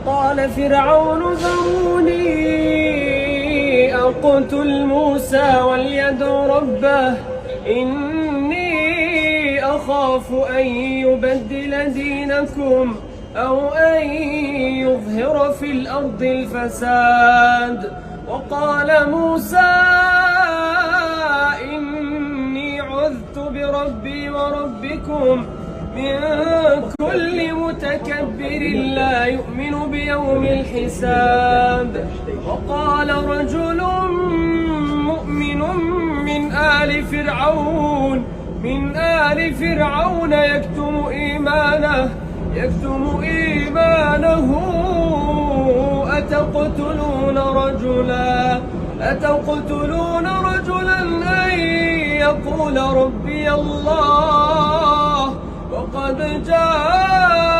وقال فرعون ذروني أقتل موسى وليدع ربه إني أخاف أن يبدل دينكم أو أن يظهر في الأرض الفساد. وقال موسى إني عذت بربي وربكم من كل متكبر لا يؤمن بيوم الحساب. وقال رجل مؤمن من آل فرعون يكتم إيمانه أتقتلون رجلا أن يقول ربي الله وقد جاء